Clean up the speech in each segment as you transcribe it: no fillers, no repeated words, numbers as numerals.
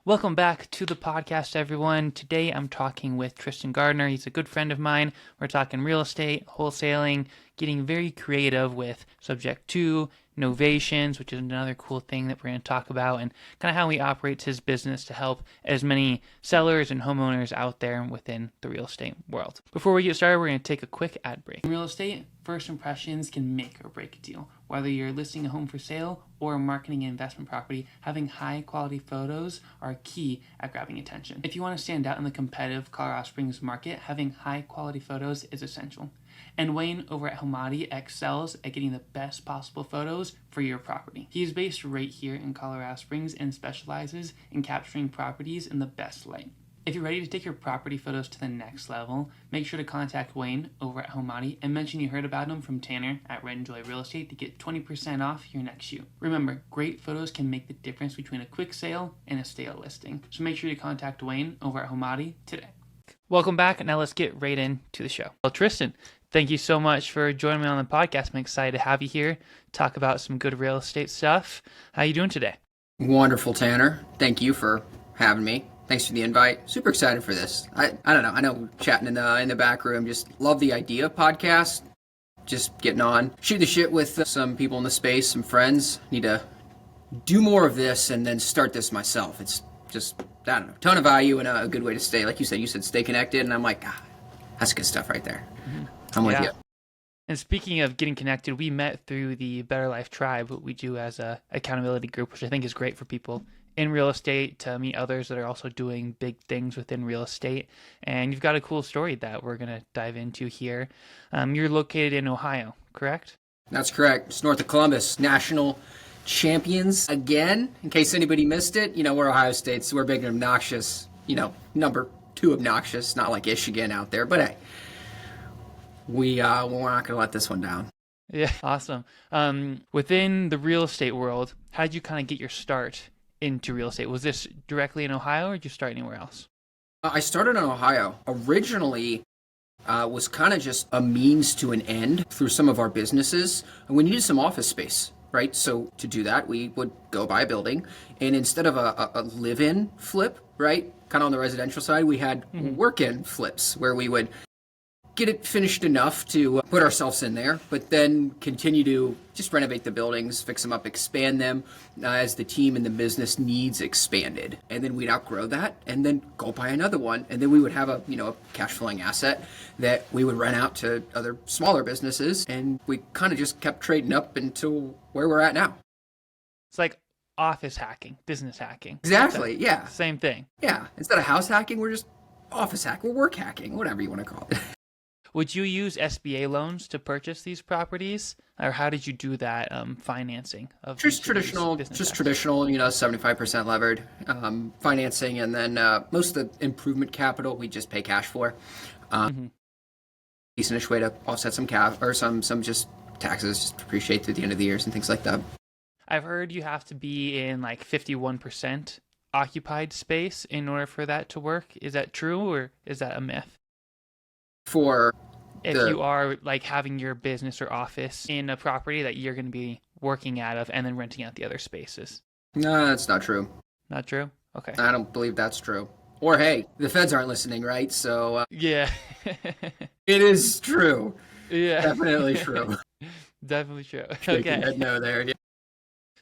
Welcome back to the podcast, everyone. Today I'm talking with Tristan Gardner. He's a good friend of mine. We're talking real estate, wholesaling, getting very creative with subject to Novations, which is another cool thing that we're going to talk about, and kind of how he operates his business to help as many sellers and homeowners out there within the real estate world. Before we get started, we're going to take a quick ad break. In real estate, first impressions can make or break a deal. Whether you're listing a home for sale or marketing an investment property, having high quality photos are key at grabbing attention. If you want to stand out in the competitive Colorado Springs market, having high quality photos is essential. And Wayne over at Homadi excels at getting the best possible photos for your property. He is based right here in Colorado Springs and specializes in capturing properties in the best light. If you're ready to take your property photos to the next level, make sure to contact Wayne over at Homadi and mention you heard about him from Tanner at Red & Joy Real Estate to get 20% off your next shoot. Remember, great photos can make the difference between a quick sale and a stale listing. So make sure to contact Wayne over at Homadi today. Welcome back. Now let's get right into the show. Well, Tristan, thank you so much for joining me on the podcast. I'm excited to have you here, talk about some good real estate stuff. How you doing today? Wonderful, Tanner. Thank you for having me. Thanks for the invite. Super excited for this. I don't know. I know chatting in the back room. Just love the idea of podcast. Just getting on, shoot the shit with some people in the space, some friends. Need to do more of this and then start this myself. It's just, I don't know, ton of value and a good way to stay. Like you said stay connected. And I'm like, that's good stuff right there. Mm-hmm. I'm with you. And speaking of getting connected, we met through the Better Life Tribe, what we do as a accountability group, which I think is great for people in real estate to meet others that are also doing big things within real estate. And you've got a cool story that we're going to dive into here. You're located in Ohio, correct? That's correct. It's north of Columbus. National champions again. In case anybody missed it, we're Ohio State, so we're big and obnoxious. Number 2 obnoxious, not like Michigan out there. But hey, we're not going to let this one down. Yeah, awesome. Within the real estate world, how did you kind of get your start into real estate? Was this directly in Ohio or did you start anywhere else? I started in Ohio. Originally, was kind of just a means to an end through some of our businesses. And we needed some office space, right? So to do that, we would go buy a building. And instead of a live-in flip, right, kind of on the residential side, we had work-in flips where we would get it finished enough to put ourselves in there, but then continue to just renovate the buildings, fix them up, expand them as the team and the business needs expanded. And then we'd outgrow that and then go buy another one. And then we would have a cash flowing asset that we would rent out to other smaller businesses. And we kind of just kept trading up until where we're at now. It's like office hacking, business hacking. Exactly. Yeah. Same thing. Yeah. Instead of house hacking, we're just office hacking. We're work hacking, whatever you want to call it. Would you use SBA loans to purchase these properties, or how did you do that financing of traditional, 75% levered financing, and then most of the improvement capital we just pay cash for. Decentish way to offset some cap or some just taxes, just depreciate through the end of the years and things like that. I've heard you have to be in like 51% occupied space in order for that to work. Is that true, or is that a myth? If you are like having your business or office in a property that you're going to be working out of and then renting out the other spaces. No, that's not true. Not true? Okay. I don't believe that's true. Or hey, the feds aren't listening, right? So yeah. It is true. Yeah. Definitely true. Definitely true. Okay. No there. Yeah.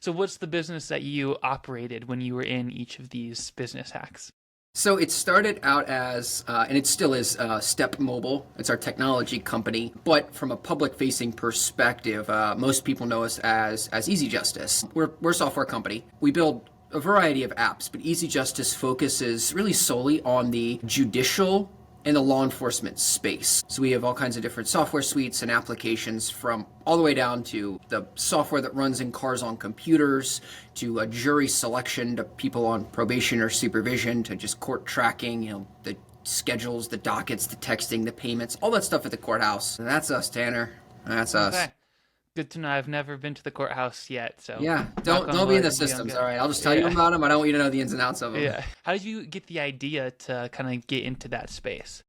So what's the business that you operated when you were in each of these business hacks? So it started out as, and it still is, Step Mobile. It's our technology company. But from a public-facing perspective, most people know us as Easy Justice. We're a software company. We build a variety of apps, but Easy Justice focuses really solely on the judicial and the law enforcement space. So we have all kinds of different software suites and applications, from all the way down to the software that runs in cars on computers, to a jury selection, to people on probation or supervision, to just court tracking, the schedules, the dockets, the texting, the payments, all that stuff at the courthouse. And that's us, Tanner. That's us. Good to know. I've never been to the courthouse yet, so yeah. Don't be in the systems. All right, I'll just tell you about them. I don't want you to know the ins and outs of them. Yeah. How did you get the idea to kind of get into that space?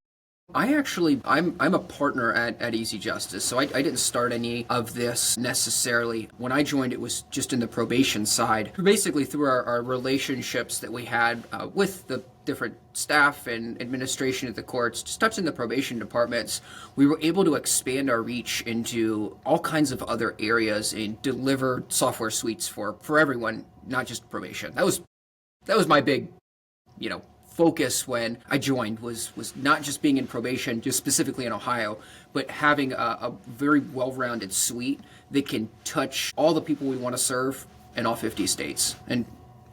I'm a partner at Easy Justice, so I didn't start any of this necessarily. When I joined, it was just in the probation side. Basically, through our relationships that we had with the different staff and administration at the courts, just touching the probation departments, we were able to expand our reach into all kinds of other areas and deliver software suites for everyone, not just probation. That was my big, focus when I joined was not just being in probation, just specifically in Ohio, but having a very well-rounded suite that can touch all the people we want to serve in all 50 states. And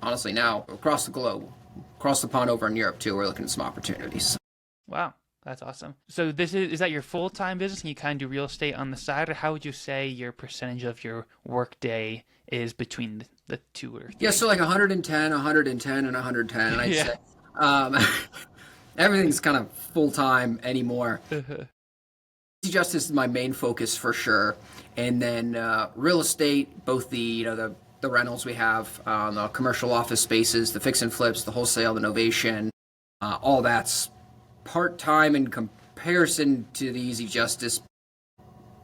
honestly, now across the globe, across the pond over in Europe too, we're looking at some opportunities. Wow, that's awesome. So is that your full-time business and you kind of do real estate on the side, or how would you say your percentage of your work day is between the two or three? Yeah, so like 110, 110, and 110, and I'd Yeah. say everything's kind of full-time anymore. Justice is my main focus for sure, and then real estate, both the rentals we have, the commercial office spaces, the fix and flips, the wholesale, the novation, all that's part-time in comparison to the Easy Justice.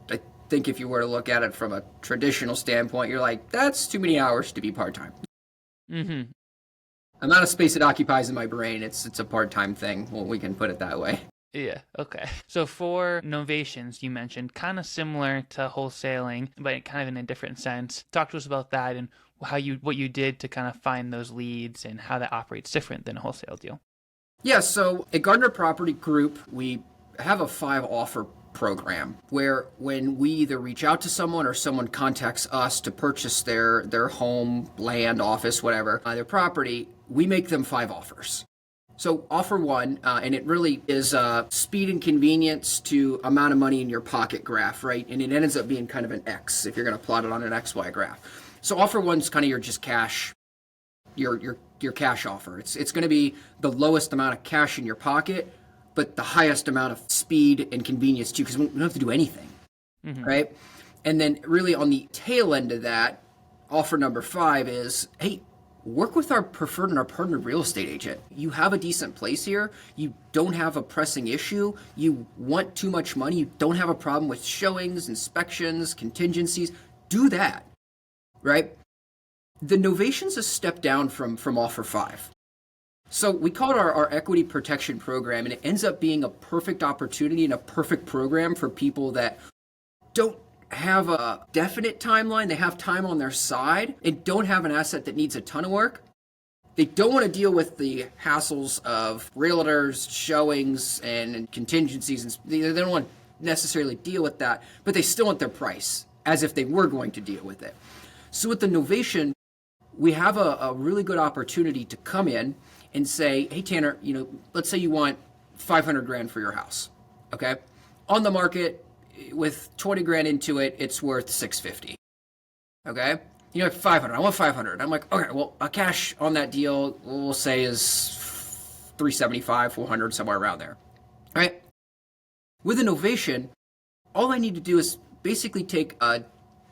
I think if you were to look at it from a traditional standpoint, you're like, that's too many hours to be part-time. Mm-hmm. Amount of space it occupies in my brain, it's a part-time thing. Well, we can put it that way. Yeah, okay. So for Novations, you mentioned kind of similar to wholesaling, but kind of in a different sense. Talk to us about that and what you did to kind of find those leads and how that operates different than a wholesale deal. Yeah, so at Gardner Property Group, we have a 5-offer program where when we either reach out to someone or someone contacts us to purchase their home, land, office, whatever, their property, we make them 5 offers. So offer 1, and it really is speed and convenience to amount of money in your pocket graph, right? And it ends up being kind of an X if you're going to plot it on an XY graph. So offer 1's kind of your just cash, your cash offer. It's going to be the lowest amount of cash in your pocket, but the highest amount of speed and convenience too, because we don't have to do anything, right? And then really on the tail end of that, offer number 5 is, hey, work with our preferred and our partnered real estate agent. You have a decent place here. You don't have a pressing issue. You want too much money. You don't have a problem with showings, inspections, contingencies. Do that, right? The Novation's a step down from offer 5. So we call it our equity protection program, and it ends up being a perfect opportunity and a perfect program for people that don't have a definite timeline. They have time on their side and don't have an asset that needs a ton of work. They don't want to deal with the hassles of realtors, showings, and contingencies. And they don't want to necessarily deal with that, but they still want their price as if they were going to deal with it. So with the Novation, we have a really good opportunity to come in and say, hey, Tanner, let's say you want 500 grand for your house, okay? On the market, with 20 grand into it, it's worth 650, okay? 500, I want 500. I'm like, okay, well, a cash on that deal, we'll say is 375, 400, somewhere around there, all right? With a Novation, all I need to do is basically take a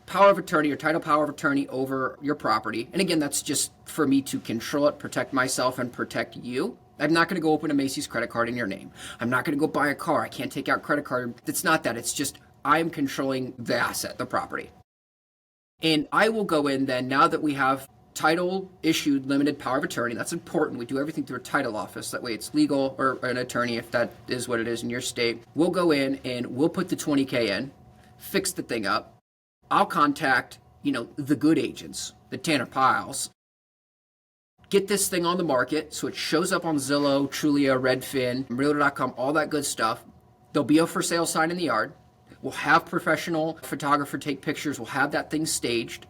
power of attorney or title power of attorney over your property. And again, that's just for me to control it, protect myself, and protect you. I'm not going to go open a Macy's credit card in your name. I'm not going to go buy a car. I can't take out credit card. It's not that. It's just I am controlling the asset, the property. And I will go in then, now that we have title issued limited power of attorney, that's important. We do everything through a title office. That way it's legal, or an attorney if that is what it is in your state. We'll go in and we'll put the 20K in, fix the thing up. I'll contact, the good agents, the Tanner Piles, get this thing on the market so it shows up on Zillow, Trulia, Redfin, Realtor.com, all that good stuff. There'll be a for sale sign in the yard. We'll have professional photographer take pictures. We'll have that thing staged,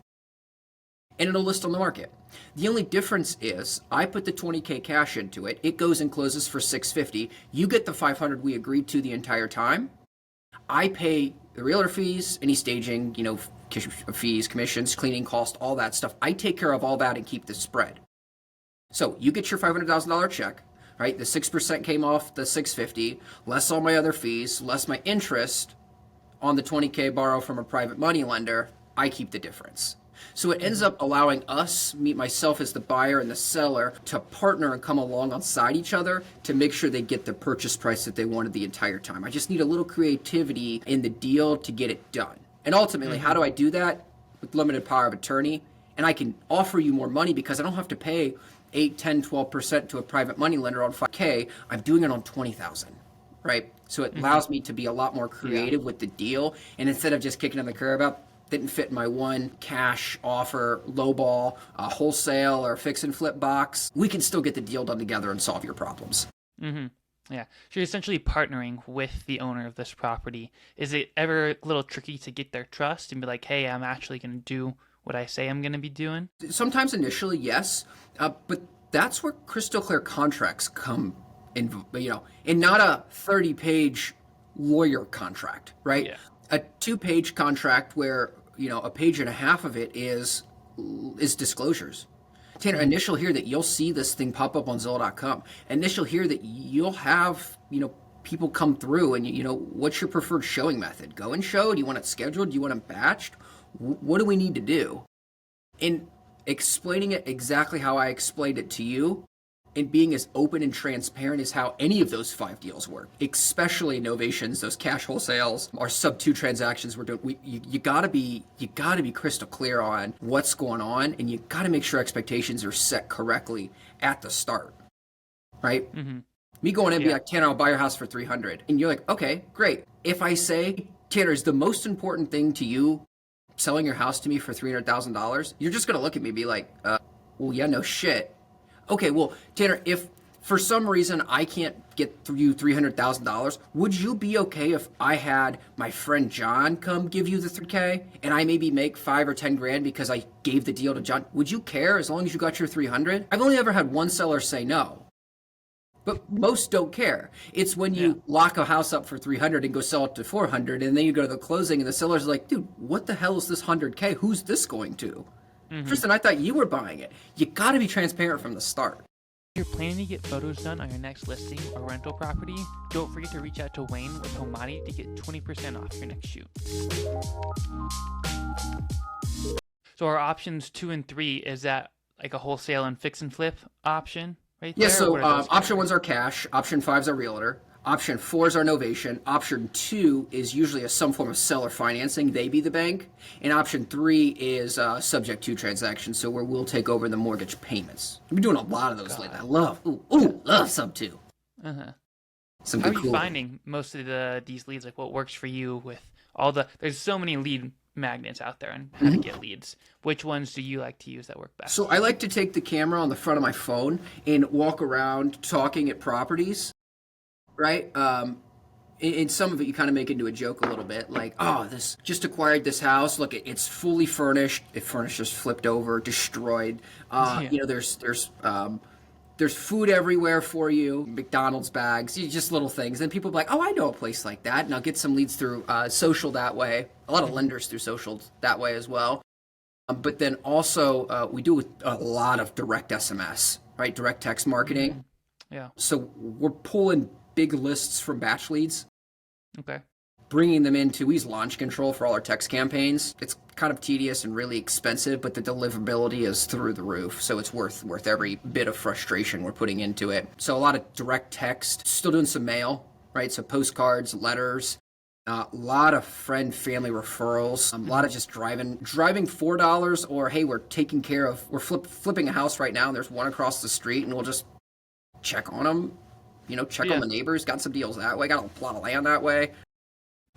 and it'll list on the market. The only difference is I put the 20K cash into it. It goes and closes for 650. You get the 500 we agreed to the entire time. I pay the realtor fees, any staging, fees, commissions, cleaning cost, all that stuff. I take care of all that and keep the spread. So you get your $500,000 check, right? The 6% came off the 650, less all my other fees, less my interest on the 20K borrow from a private money lender. I keep the difference. So it ends up allowing us, myself as the buyer and the seller, to partner and come along alongside each other to make sure they get the purchase price that they wanted the entire time. I just need a little creativity in the deal to get it done. And ultimately, how do I do that? With limited power of attorney. And I can offer you more money because I don't have to pay 8, 10, 12% to a private money lender on 5K. I'm doing it on 20,000, right? So it allows me to be a lot more creative with the deal. And instead of just kicking on the curb out, didn't fit in my one cash offer, lowball, wholesale, or fix and flip box, we can still get the deal done together and solve your problems. Yeah. So you're essentially partnering with the owner of this property. Is it ever a little tricky to get their trust and be like, hey, I'm actually going to do what I say I'm going to be doing? Sometimes initially, yes. But that's where crystal clear contracts come in, and not a 30-page lawyer contract, right? Yeah. A 2-page contract where, a page and a half of it is disclosures. Tanner, initial here that you'll see this thing pop up on Zillow.com. Initial here that you'll have, people come through and, what's your preferred showing method? Go and show? Do you want it scheduled? Do you want it batched? What do we need to do? And explaining it exactly how I explained it to you and being as open and transparent as how any of those 5 deals work, especially Novations, those cash wholesales, our sub-2 transactions we're doing. You gotta be crystal clear on what's going on, and you gotta make sure expectations are set correctly at the start, right? Me going in and be like, Tanner, I'll buy your house for $300, and you're like, okay, great. If I say, Tanner, is the most important thing to you selling your house to me for $300,000? You're just gonna look at me and be like, well, yeah, no shit. Okay, well, Tanner, if for some reason I can't get you $300,000, would you be okay if I had my friend John come give you the $3K and I maybe make 5 or 10 grand because I gave the deal to John? Would you care as long as you got your 300? I've only ever had one seller say no, but most don't care. It's when you lock a house up for 300 and go sell it to 400, and then you go to the closing and the seller's like, dude, what the hell is this 100K? Who's this going to? Tristan, I thought you were buying it. You got to be transparent from the start. If you're planning to get photos done on your next listing or rental property, don't forget to reach out to Wayne with Homani to get 20% off your next shoot. So our options 2 and 3, is that like a wholesale and fix and flip option right there? Yeah, so option 1's our cash, option 5's our realtor, option 4 is our novation, option 2 is usually some form of seller financing, they be the bank, and option 3 is subject to transaction, so where we'll take over the mortgage payments. I've been doing a lot of those lately. I love sub 2. Some How good are you finding most of these leads? Like, what works for you with all there's so many lead magnets out there on how to get leads. Which ones do you like to use that work best? So I like to take the camera on the front of my phone and walk around talking at properties, right? In some of it, you kind of make into a joke a little bit, like, oh, this just acquired this house. Look, it's fully furnished. It furnished just flipped over, destroyed. There's food everywhere for you, McDonald's bags, just little things. And people be like, oh, I know a place like that. And I'll get some leads through social that way. A lot of lenders through social that way as well. But then also we do a lot of direct SMS, right? Direct text marketing. Yeah. So we're pulling big lists from batch leads. Okay. Bringing them into, we use launch control for all our text campaigns. It's kind of tedious and really expensive, but the deliverability is through the roof. So it's worth every bit of frustration we're putting into it. So a lot of direct text, still doing some mail, right? So postcards, letters, a lot of friend, family referrals, a lot of just driving $4, or hey, we're flipping a house right now and there's one across the street and we'll just check on them, check on the neighbors, got some deals that way, got a plot of land that way.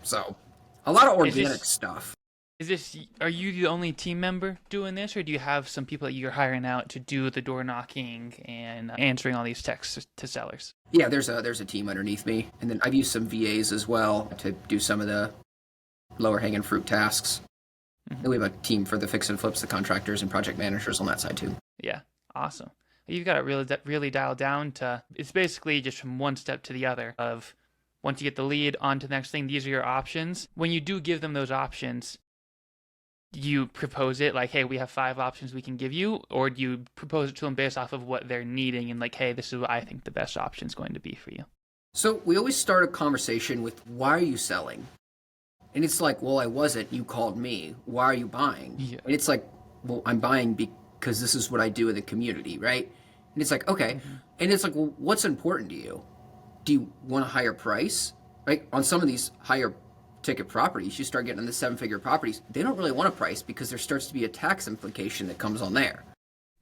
So, a lot of organic stuff. Are you the only team member doing this, or do you have some people that you're hiring out to do the door knocking and answering all these texts to sellers? Yeah, there's a team underneath me, and then I've used some VAs as well to do some of the lower hanging fruit tasks. And we have a team for the fix and flips, the contractors and project managers on that side too. Yeah, awesome. You've got it really dialed down to, it's basically just from one step to the other of, once you get the lead, on to the next thing, these are your options. When you do give them those options, you propose it like, hey, we have 5 options we can give you, or do you propose it to them based off of what they're needing and like, hey, this is what I think the best option is going to be for you? So we always start a conversation with, why are you selling? And it's like, well, I wasn't. You called me. Why are you buying? Yeah. And it's like, well, I'm buying because this is what I do in the community, right? And it's like, okay. Mm-hmm. And it's like, well, what's important to you? Do you want a higher price? Right? On some of these higher ticket properties, you start getting into 7-figure properties. They don't really want a price because there starts to be a tax implication that comes on there.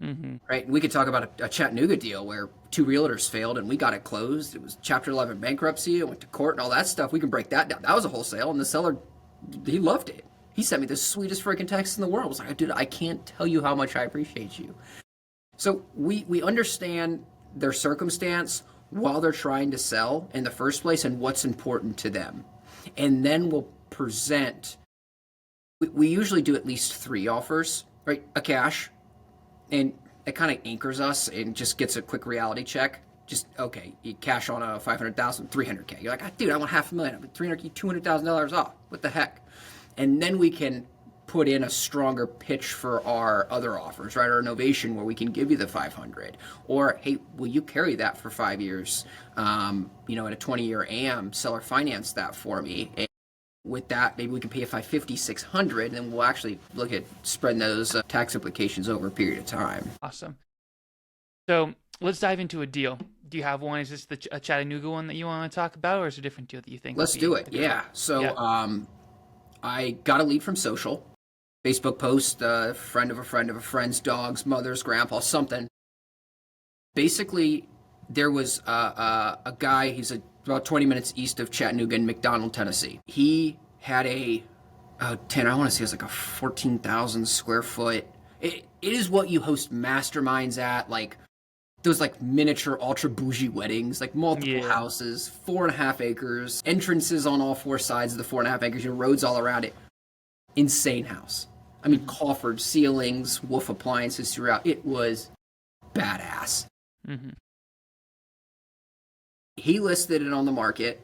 Mm-hmm. Right? And we could talk about a Chattanooga deal where 2 realtors failed and we got it closed. It was Chapter 11 bankruptcy. It went to court and all that stuff. We can break that down. That was a wholesale, and the seller, he loved it. He sent me the sweetest freaking text in the world. I was like, dude, I can't tell you how much I appreciate you. So we understand their circumstance while they're trying to sell in the first place and what's important to them. And then we'll present, we usually do at least 3 offers, right? A cash, and it kind of anchors us and just gets a quick reality check. Just, okay, you cash on a 500,000, 300K. You're like, ah, dude, I want $500,000. 300K, $200,000 off. What the heck? And then we can put in a stronger pitch for our other offers, right? Our Novation, where we can give you the 500, or hey, will you carry that for 5 years? At a 20-year AM, seller finance that for me. And with that, maybe we can pay a 550, 600, and we'll actually look at spreading those tax implications over a period of time. Awesome. So let's dive into a deal. Do you have one? Is this a Chattanooga one that you want to talk about, or is it a different deal that you think? Let's do it. Yeah. So I got a lead from social. Facebook post, a friend of a friend of a friend's dog's mother's grandpa, something. Basically, there was a guy, he's about 20 minutes east of Chattanooga in McDonald, Tennessee. He had I want to say it was like a 14,000 square foot. It is what you host masterminds at, like those like miniature ultra bougie weddings, like multiple houses, 4.5 acres, entrances on all 4 sides of the 4.5 acres, roads all around it. Insane house. I mean, coffered ceilings, Wolf appliances throughout. It was badass. Mm-hmm. He listed it on the market.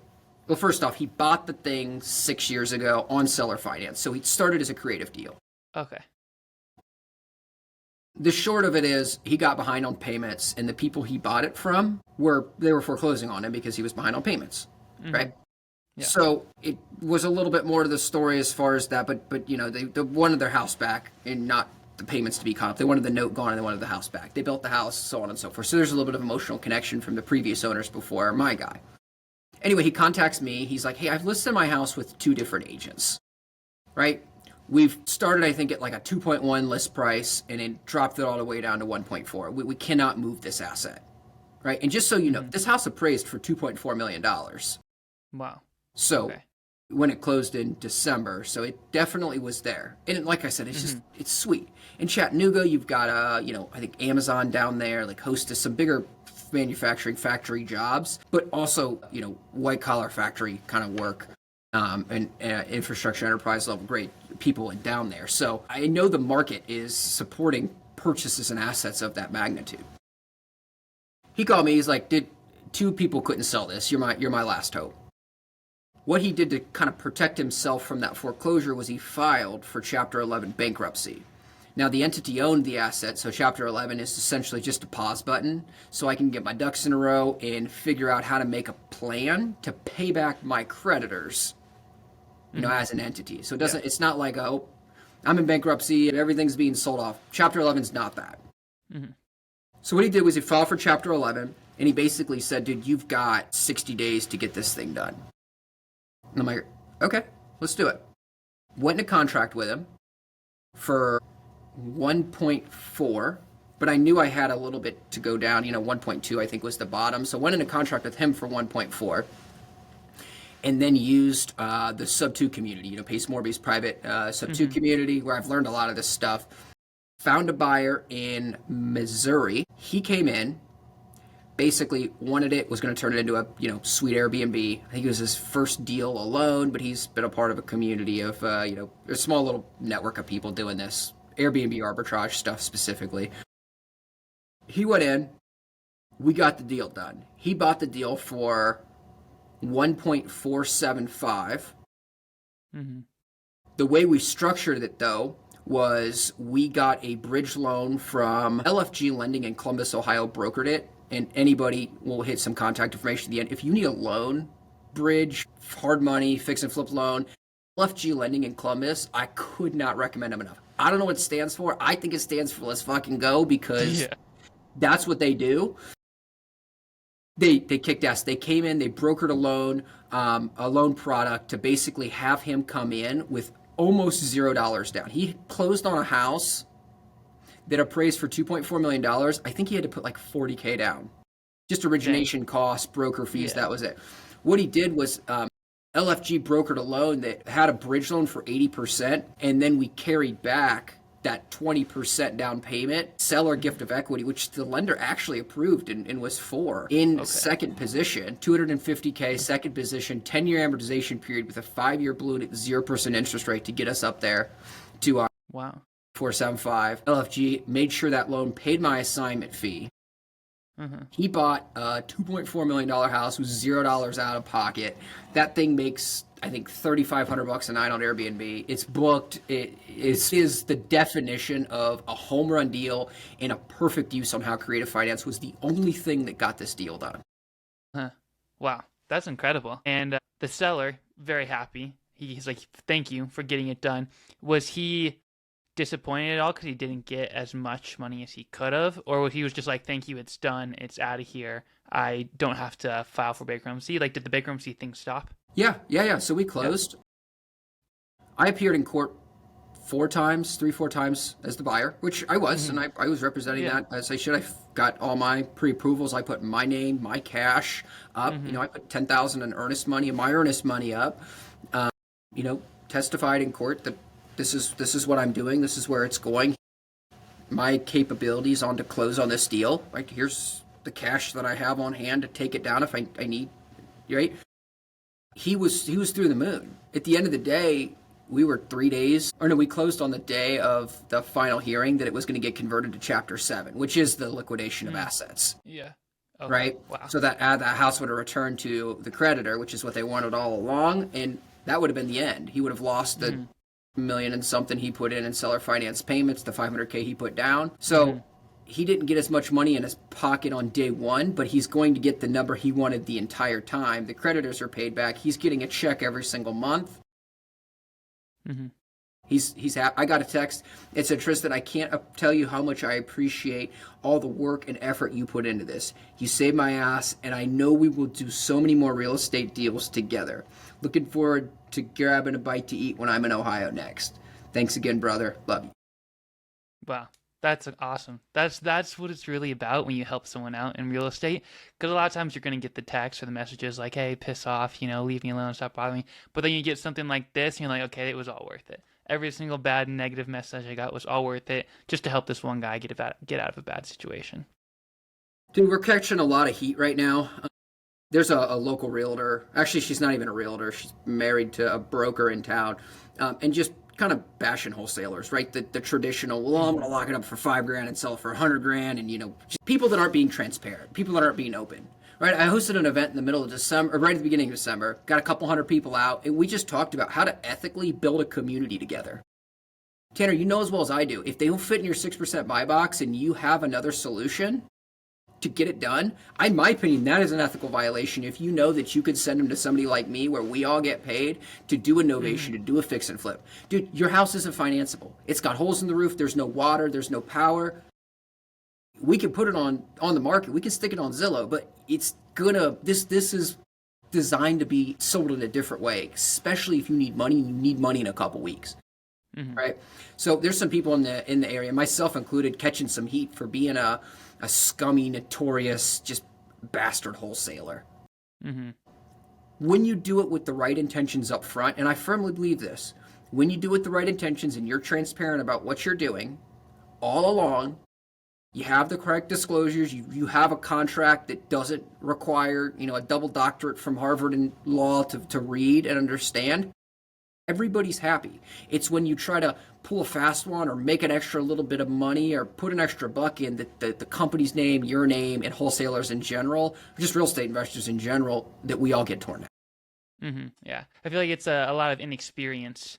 Well, first off, he bought the thing 6 years ago on seller finance. So he started as a creative deal. Okay. The short of it is he got behind on payments, and the people he bought it from were foreclosing on him because he was behind on payments, right? Yeah. So it was a little bit more to the story as far as that, but they wanted their house back and not the payments to be caught up. They wanted the note gone and they wanted the house back. They built the house, so on and so forth. So there's a little bit of emotional connection from the previous owners before my guy. Anyway, he contacts me. He's like, hey, I've listed my house with 2 different agents, right? We've started, I think, at like a 2.1 list price and it dropped it all the way down to 1.4. We cannot move this asset, right? And just so you know, this house appraised for $2.4 million. Wow. So when it closed in December, so it definitely was there. And like I said, it's just, it's sweet. In Chattanooga, you've got, I think Amazon down there, like Hostess, some bigger manufacturing factory jobs, but also, white collar factory kind of work, and infrastructure enterprise level great people down there. So I know the market is supporting purchases and assets of that magnitude. He called me. He's like, 2 people couldn't sell this. You're my last hope. What he did to kind of protect himself from that foreclosure was he filed for Chapter 11 bankruptcy. Now, the entity owned the asset, so Chapter 11 is essentially just a pause button, so I can get my ducks in a row and figure out how to make a plan to pay back my creditors, as an entity. So it's not like, oh, I'm in bankruptcy and everything's being sold off. Chapter 11's not that. Mm-hmm. So what he did was he filed for Chapter 11, and he basically said, dude, you've got 60 days to get this thing done. And I'm like, okay, let's do it. Went into contract with him for 1.4, but I knew I had a little bit to go down. 1.2 I think was the bottom. So went into contract with him for 1.4, and then used the Sub-2 community, Pace Morby's private Sub-2 community, where I've learned a lot of this stuff. Found a buyer in Missouri. He came in, basically wanted it, was going to turn it into a sweet Airbnb. I think it was his first deal alone, but he's been a part of a community of a small little network of people doing this Airbnb arbitrage stuff specifically. He went in, we got the deal done. He bought the deal for 1.475. Mm-hmm. The way we structured it though was we got a bridge loan from LFG Lending in Columbus, Ohio, brokered it. And anybody will hit some contact information at the end. If you need a loan, bridge, hard money, fix and flip loan, LFG lending in Columbus, I could not recommend them enough. I don't know what it stands for. I think it stands for let's fucking go because Yeah. that's what they do. They kicked ass. They came in, they brokered a loan product to basically have him come in with almost $0 down. He closed on a house that appraised for $2.4 million. I think he had to put like 40K down. Just Dang. origination costs, broker fees, Yeah. that was it. What he did was LFG brokered a loan that had a bridge loan for 80%, and then we carried back that 20% down payment, seller gift of equity, which the lender actually approved and was for. In Okay. second position, 250K, second position, 10-year amortization period with a 5-year balloon at 0% interest rate to get us up there to Wow. 475. LFG made sure that loan paid my assignment fee. Uh-huh. He bought a $2.4 million house with $0 out of pocket. That thing makes, I think, $3,500 a night on Airbnb. It's booked. It is the definition of a home run deal, and a perfect use on how creative finance was the only thing that got this deal done. Huh. Wow. That's incredible. And the seller, very happy. He's like, thank you for getting it done. Was he disappointed at all because he didn't get as much money as he could have? Or he was just like, thank you, it's done, it's out of here, I don't have to file for bankruptcy? Like, did the bankruptcy thing stop? Yeah. So we Yeah. closed. I appeared in court 4 times as the buyer, which I was, Hmm. and I was representing Yeah. that as I should. I got all my pre-approvals. I put my name, my cash up. Hmm. I put 10,000 in earnest money and my earnest money up. Um, Testified in court that this is what I'm doing. This is where it's going. My capabilities on to close on this deal. Right, here's the cash that I have on hand to take it down if I need. Right, he was through the moon. At the end of the day, we were 3 days, or no, we closed on the day of the final hearing that it was going to get converted to Chapter 7, which is the liquidation of Mm. assets, Yeah. Okay. right? Wow. So that house would have returned to the creditor, which is what they wanted all along, and that would have been the end. He would have lost the Hmm. million and something he put in seller finance payments, the 500K he put down. Hmm. So he didn't get as much money in his pocket on day one, but he's going to get the number he wanted the entire time. The creditors are paid back. He's getting a check every single month. Hmm. I got a text. It said, Tristan, I can't tell you how much I appreciate all the work and effort you put into this. You saved my ass, and I know we will do so many more real estate deals together. Looking forward to grabbing a bite to eat when I'm in Ohio next. Thanks again, brother. Love you. Wow. That's awesome. That's what it's really about when you help someone out in real estate. Because a lot of times you're going to get the text or the messages like, hey, piss off, leave me alone, stop bothering me. But then you get something like this and you're like, okay, it was all worth it. Every single bad negative message I got was all worth it just to help this one guy get out of a bad situation. Dude, we're catching a lot of heat right now. There's a local realtor. Actually, she's not even a realtor. She's married to a broker in town, and just kind of bashing wholesalers, right? The traditional, well, I'm Hmm. going to lock it up for $5,000 and sell it for $100,000, and just people that aren't being transparent, people that aren't being open, right? I hosted an event in the middle of December, or right at the beginning of December, got a couple hundred people out, and we just talked about how to ethically build a community together. Tanner, you know as well as I do, if they don't fit in your 6% buy box and you have another solution to get it done, in my opinion, that is an ethical violation. If you know that you could send them to somebody like me where we all get paid to do a novation, Hmm. to do a fix and flip. Dude, your house isn't financeable. It's got holes in the roof. There's no water. There's no power. We can put it on the market. We can stick it on Zillow, but this is designed to be sold in a different way, especially if you need money. You need money in a couple weeks. Hmm. Right. So there's some people in the area, myself included, catching some heat for being a scummy, notorious, just bastard wholesaler. Hmm. When you do it with the right intentions up front, and I firmly believe this, when you do it with the right intentions and you're transparent about what you're doing all along, you have the correct disclosures, you have a contract that doesn't require, a double doctorate from Harvard in law to read and understand, everybody's happy. It's when you try to pull a fast one or make an extra little bit of money or put an extra buck in that the company's name, your name, and wholesalers in general, or just real estate investors in general, that we all get torn down. Hmm. Yeah. I feel like it's a lot of inexperienced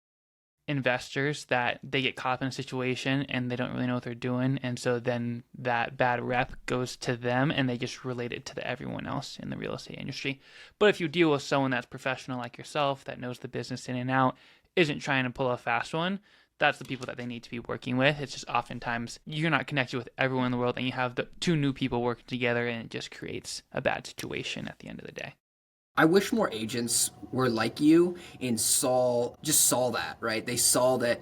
investors that they get caught up in a situation and they don't really know what they're doing, and so then that bad rep goes to them and they just relate it to everyone else in the real estate industry. But if you deal with someone that's professional like yourself that knows the business in and out, isn't trying to pull a fast one, that's the people that they need to be working with. It's just oftentimes you're not connected with everyone in the world, and you have the two new people working together, and it just creates a bad situation at the end of the day. I wish more agents were like you and saw that, right? They saw that,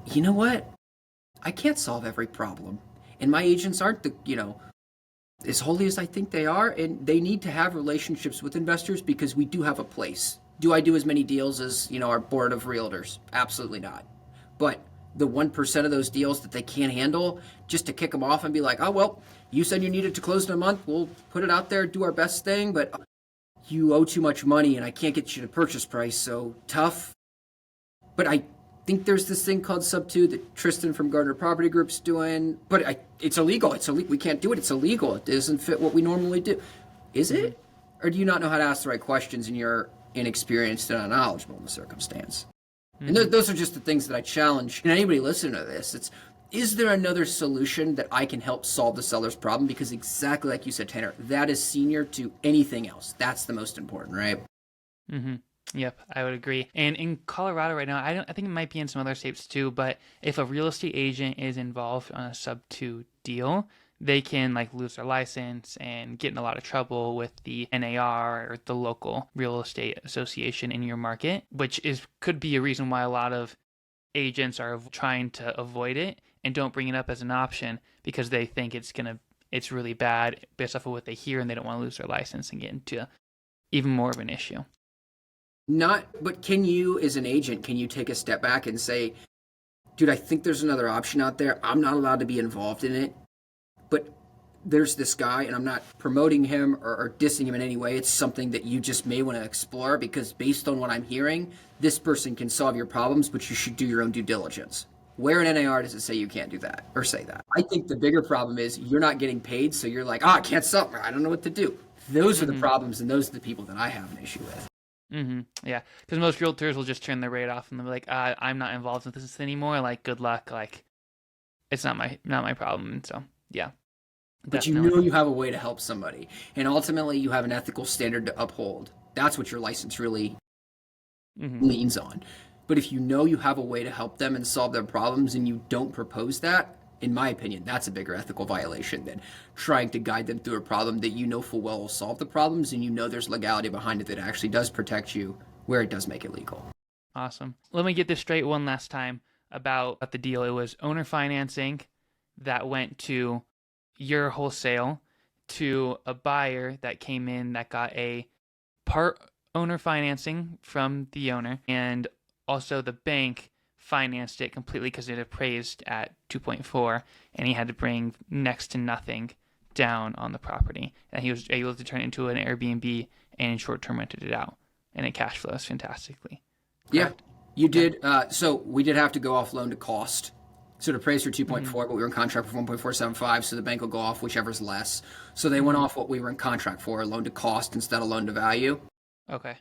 you know what? I can't solve every problem. And my agents aren't as holy as I think they are, and they need to have relationships with investors because we do have a place. Do I do as many deals as, our board of realtors? Absolutely not. But the 1% of those deals that they can't handle, just to kick them off and be like, oh, well, you said you needed to close in a month. We'll put it out there, do our best thing, but you owe too much money and I can't get you the purchase price, so tough. But I think there's this thing called sub 2 that Tristan from Gardner Property Group's doing, but it's illegal. It's illegal. We can't do it. It's illegal. It doesn't fit what we normally do. Is it? Or do you not know how to ask the right questions and you're inexperienced and unknowledgeable in the circumstance? And those are just the things that I challenge. And anybody listening to this, is there another solution that I can help solve the seller's problem? Because exactly like you said, Tanner, that is senior to anything else. That's the most important, right? Mm-hmm. Yep, I would agree. And in Colorado right now, I think it might be in some other states too, but if a real estate agent is involved on a sub 2 deal, they can lose their license and get in a lot of trouble with the NAR or the local real estate association in your market, which could be a reason why a lot of agents are trying to avoid it and don't bring it up as an option because they think it's really bad based off of what they hear, and they don't want to lose their license and get into even more of an issue. But can you, as an agent, can you take a step back and say, dude, I think there's another option out there. I'm not allowed to be involved in it, but there's this guy, and I'm not promoting him or dissing him in any way. It's something that you just may want to explore because based on what I'm hearing, this person can solve your problems, but you should do your own due diligence. Where in NAR does it say you can't do that or say that? I think the bigger problem is you're not getting paid, so you're like, I can't sell. I don't know what to do. Those are the problems, and those are the people that I have an issue with. Mm-hmm. Yeah, because most realtors will just turn their rate off and they'll be like, I'm not involved in this anymore. Good luck. It's not my problem. And so, yeah. But definitely. You have a way to help somebody. And ultimately, you have an ethical standard to uphold. That's what your license really leans on. But if you have a way to help them and solve their problems and you don't propose that, in my opinion, that's a bigger ethical violation than trying to guide them through a problem that you know full well will solve the problems and there's legality behind it that actually does protect you where it does make it legal. Awesome. Let me get this straight one last time about the deal. It was owner financing that went to your wholesale to a buyer that came in that got a part owner financing from the owner, and also the bank financed it completely because it appraised at 2.4 and he had to bring next to nothing down on the property, and he was able to turn it into an Airbnb and short-term rented it out, and it cash flows fantastically. Correct? Yeah, you did. So we did have to go off loan to cost. So it appraised for 2.4, but we were in contract for 1.475, so the bank will go off whichever's less. So they went off what we were in contract for, loan to cost instead of loan to value. Okay.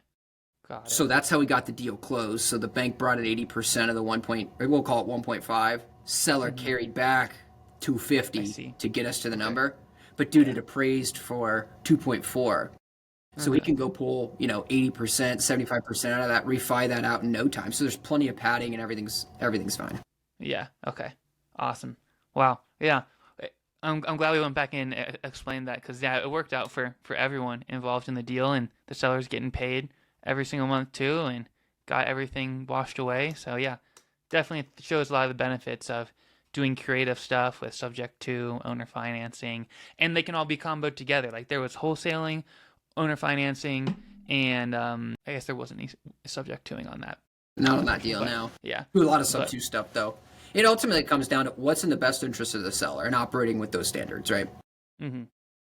Got it. So that's how we got the deal closed. So the bank brought in 80% of the we'll call it 1.5. Seller carried back 250 to get us to the number. But dude, it appraised for 2.4. So he can go pull, 80%, 75% out of that, refi that out in no time. So there's plenty of padding and everything's fine. Yeah. Okay. Awesome. Wow. Yeah. I'm glad we went back and explained that because it worked out for everyone involved in the deal, and the seller's getting paid every single month too, and got everything washed away. So yeah, definitely shows a lot of the benefits of doing creative stuff with subject to owner financing, and they can all be comboed together. There was wholesaling, owner financing, and I guess there wasn't any subject toing on that. Not on that deal, no. Yeah. Do a lot of sub 2 stuff though. It ultimately comes down to what's in the best interest of the seller and operating with those standards, right? Mm-hmm.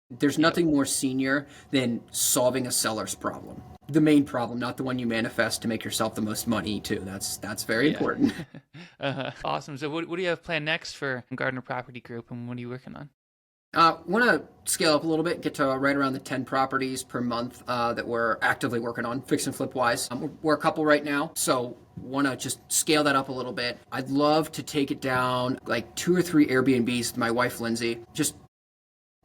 There's nothing more senior than solving a seller's problem. The main problem, not the one you manifest to make yourself the most money too. That's very important. Awesome. So what do you have planned next for Gardner Property Group, and what are you working on? Want to scale up a little bit, get to right around the 10 properties per month that we're actively working on, fix and flip wise. We're a couple right now, so want to just scale that up a little bit. I'd love to take it down 2 or 3 Airbnbs with my wife, Lindsay, just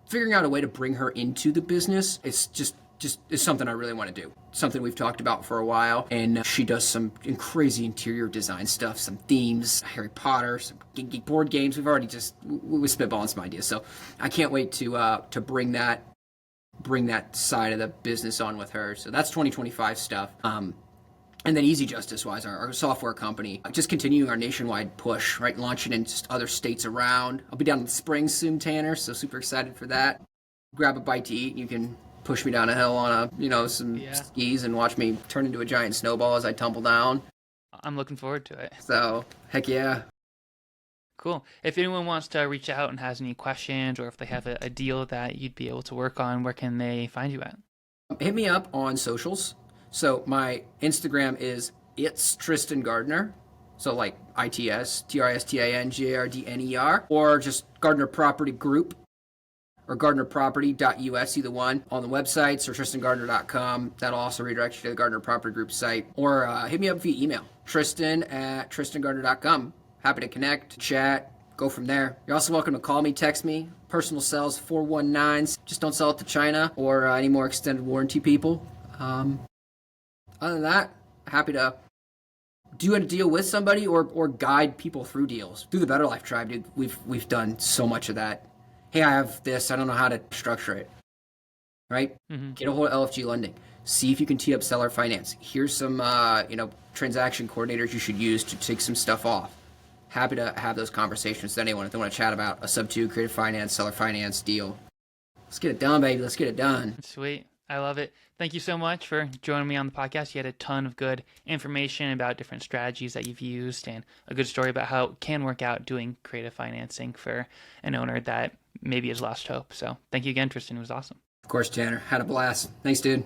figuring out a way to bring her into the business. It's just just is something I really want to do. Something we've talked about for a while. And she does some crazy interior design stuff, some themes, Harry Potter, some geek board games. We've already we spitballing some ideas. So I can't wait to bring that side of the business on with her. So that's 2025 stuff. And then Easy Justice wise, our software company, just continuing our nationwide push, right? Launching in just other states around. I'll be down in the spring soon, Tanner. So super excited for that. Grab a bite to eat. You can push me down a hill on some skis and watch me turn into a giant snowball as I tumble down. I'm looking forward to it. So heck yeah. Cool. If anyone wants to reach out and has any questions, or if they have a deal that you'd be able to work on, where can they find you at? Hit me up on socials. So my Instagram is it's Tristan Gardner. So like ITSTRISTANGARDNER, or just Gardner Property Group or GardnerProperty.us, either one. On the websites or TristanGardner.com. That'll also redirect you to the Gardner Property Group site. Or hit me up via email, Tristan@TristanGardner.com. Happy to connect, chat, go from there. You're also welcome to call me, text me. Personal cells 419. Just don't sell it to China or any more extended warranty people. Other than that, happy to do a deal with somebody or guide people through deals. Through the Better Life Tribe, dude, we've done so much of that. Hey, I have this. I don't know how to structure it. Right? Mm-hmm. Get a hold of LFG Lending. See if you can tee up seller finance. Here's some transaction coordinators you should use to take some stuff off. Happy to have those conversations with anyone if they want to chat about a sub-2 creative finance, seller finance deal. Let's get it done, baby. Let's get it done. Sweet. I love it. Thank you so much for joining me on the podcast. You had a ton of good information about different strategies that you've used and a good story about how it can work out doing creative financing for an owner that maybe has lost hope. So thank you again, Tristan. It was awesome. Of course, Tanner. Had a blast. Thanks, dude.